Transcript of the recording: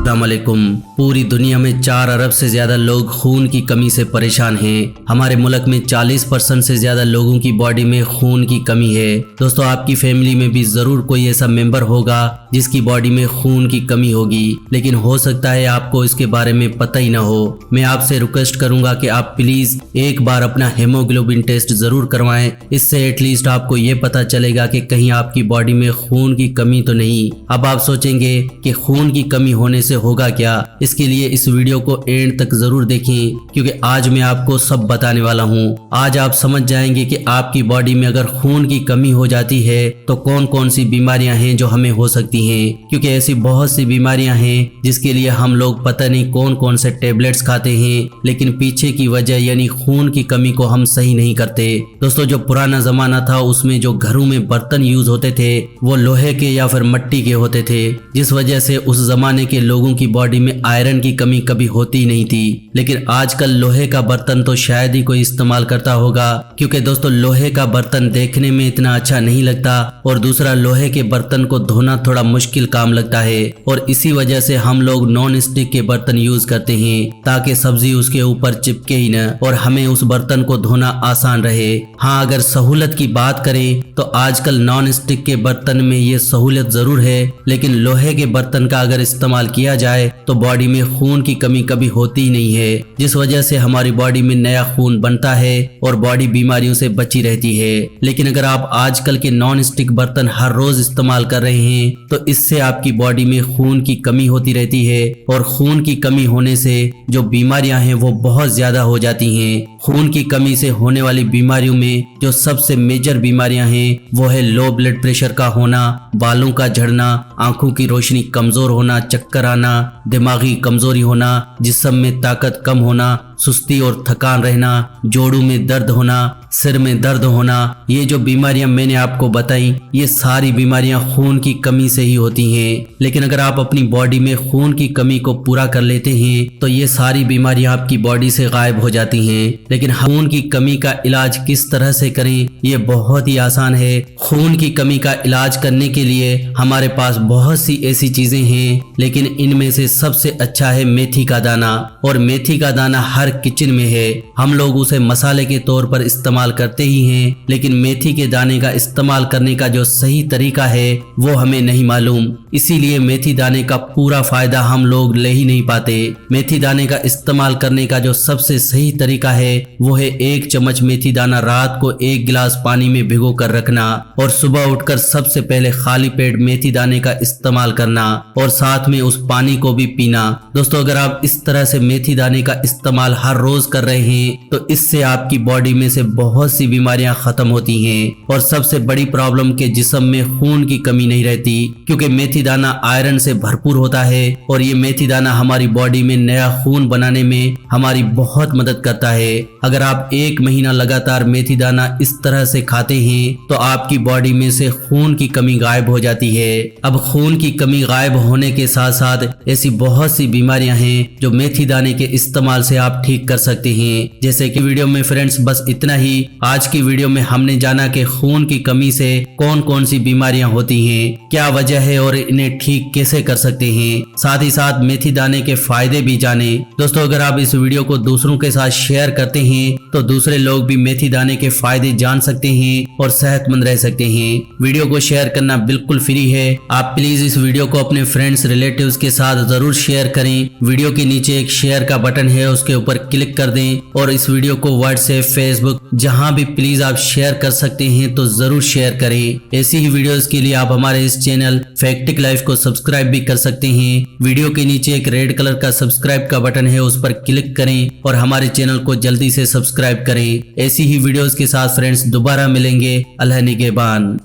अस्सलाम वालेकुम। पूरी दुनिया में 4 अरब से ज्यादा लोग खून की कमी से परेशान हैं। हमारे मुल्क में 40% से ज्यादा लोगों की बॉडी में खून की कमी है। दोस्तों, आपकी फैमिली में भी जरूर कोई ऐसा मेंबर होगा जिसकी बॉडी में खून की कमी होगी, लेकिन हो सकता है आपको इसके बारे में पता ही ना हो। मैं आपसे रिक्वेस्ट करूंगा कि आप प्लीज एक बार अपना हेमोग्लोबिन टेस्ट जरूर करवाएं। इससे एटलीस्ट आपको ये पता चलेगा कि कहीं आपकी बॉडी में खून की कमी तो नहीं। अब आप सोचेंगे कि खून की कमी होने से होगा क्या। इसके लिए इस वीडियो को एंड तक जरूर देखें, क्योंकि आज मैं आपको सब बताने वाला हूँ। आज आप समझ जाएंगे कि आपकी बॉडी में अगर खून की कमी हो जाती है तो कौन कौन सी बीमारियां हैं जो हमें हो सकती हैं, क्योंकि ऐसी बहुत सी बीमारियां हैं जिसके लिए हम लोग पता नहीं कौन कौन से टेबलेट्स खाते हैं, लेकिन पीछे की वजह यानी खून की कमी को हम सही नहीं करते। दोस्तों, जो पुराना जमाना था उसमें जो घरों में बर्तन यूज होते थे वो लोहे के या फिर मिट्टी के होते थे, जिस वजह से उस जमाने के लोगों की बॉडी में आयरन की कमी कभी होती नहीं थी। लेकिन आजकल लोहे का बर्तन तो शायद ही कोई इस्तेमाल करता होगा, क्योंकि दोस्तों लोहे का बर्तन देखने में इतना अच्छा नहीं लगता और दूसरा लोहे के बर्तन को धोना थोड़ा मुश्किल काम लगता है, और इसी वजह से हम लोग नॉन स्टिक के बर्तन यूज करते हैं ताकि सब्जी उसके ऊपर चिपके ही न और हमें उस बर्तन को धोना आसान रहे। हाँ, अगर सहूलत की बात करें तो आजकल नॉन स्टिक के बर्तन में ये सहूलत जरूर है, लेकिन लोहे के बर्तन का अगर इस्तेमाल किया जाए तो बॉडी में खून की कमी कभी होती ही नहीं है, जिस वजह से हमारी बॉडी में नया खून बनता है और बॉडी बीमारियों से बची रहती है। लेकिन अगर आप आजकल के नॉन स्टिक बर्तन हर रोज इस्तेमाल कर रहे हैं तो इससे आपकी बॉडी में खून की कमी होती रहती है, और खून की कमी होने से जो बीमारियां हैं वो बहुत ज्यादा हो जाती हैं। खून की कमी से होने वाली बीमारियों में जो सबसे मेजर बीमारियां हैं वो है लो ब्लड प्रेशर का होना, बालों का झड़ना, आंखों की रोशनी कमजोर होना, चक्कर आना, दिमागी कमजोरी होना, जिस्म में ताकत कम होना, सुस्ती और थकान रहना, जोड़ों में दर्द होना, सिर में दर्द होना। ये जो बीमारियां मैंने आपको बताई ये सारी बीमारियां खून की कमी से ही होती हैं। लेकिन अगर आप अपनी बॉडी में खून की कमी को पूरा कर लेते हैं तो ये सारी बीमारियां आपकी बॉडी से गायब हो जाती हैं। लेकिन खून की कमी का इलाज किस तरह से करें, ये बहुत ही आसान है। खून की कमी का इलाज करने के लिए हमारे पास बहुत सी ऐसी चीजें हैं, लेकिन इनमें से सबसे अच्छा है मेथी का दाना। और मेथी का दाना हर किचन में है। हम लोग उसे मसाले के तौर पर इस्तेमाल करते ही हैं, लेकिन मेथी के दाने का इस्तेमाल करने का जो सही तरीका है वो हमें नहीं मालूम। इसीलिए मेथी दाने का पूरा फायदा हम लोग ले ही नहीं पाते। मेथी दाने का इस्तेमाल करने का जो सबसे सही तरीका है वो है 1 चम्मच मेथी दाना रात को 1 गिलास पानी में भिगो कर रखना और सुबह उठकर सबसे पहले खाली पेट मेथी दाने का इस्तेमाल करना और साथ में उस पानी को भी पीना। दोस्तों, अगर आप इस तरह से मेथी दाने का इस्तेमाल हर रोज कर रहे हैं तो इससे आपकी बॉडी में से बहुत सी बीमारियां खत्म होती हैं, और सबसे बड़ी प्रॉब्लम के जिस्म में खून की कमी नहीं रहती, क्योंकि मेथी दाना आयरन से भरपूर होता है और ये मेथी दाना हमारी बॉडी में नया खून बनाने में हमारी बहुत मदद करता है। अगर आप 1 महीना लगातार मेथी दाना इस तरह से खाते हैं तो आपकी बॉडी में से खून की कमी गायब हो जाती है। अब खून की कमी गायब होने के साथ साथ ऐसी बहुत सी बीमारियां हैं जो मेथी दाने के इस्तेमाल से आप ठीक कर सकते हैं। जैसे कि वीडियो में फ्रेंड्स बस इतना ही। आज की वीडियो में हमने जाना कि खून की कमी से कौन कौन सी बीमारियां होती हैं, क्या वजह है और इन्हें ठीक कैसे कर सकते हैं। साथ ही साथ मेथी दाने के फायदे भी जाने। दोस्तों, अगर आप इस वीडियो को दूसरों के साथ शेयर करते हैं तो दूसरे लोग भी मेथी दाने के फायदे जान सकते हैं और सेहतमंद रह सकते हैं। वीडियो को शेयर करना बिल्कुल फ्री है। आप प्लीज इस वीडियो को अपने फ्रेंड्स रिलेटिव्स के साथ जरूर शेयर करें। वीडियो के नीचे एक शेयर का बटन है, उसके ऊपर क्लिक कर दें और इस वीडियो को व्हाट्सएप, फेसबुक जहां भी प्लीज आप शेयर कर सकते हैं तो जरूर शेयर करें। ऐसी ही वीडियोस के लिए आप हमारे इस चैनल फैक्टिक लाइफ को सब्सक्राइब भी कर सकते हैं। वीडियो के नीचे एक रेड कलर का सब्सक्राइब का बटन है, उस पर क्लिक करें और हमारे चैनल को जल्दी से सब्सक्राइब करें। ऐसी ही वीडियोस के साथ फ्रेंड्स दोबारा मिलेंगे। अल्लाह निगहबान।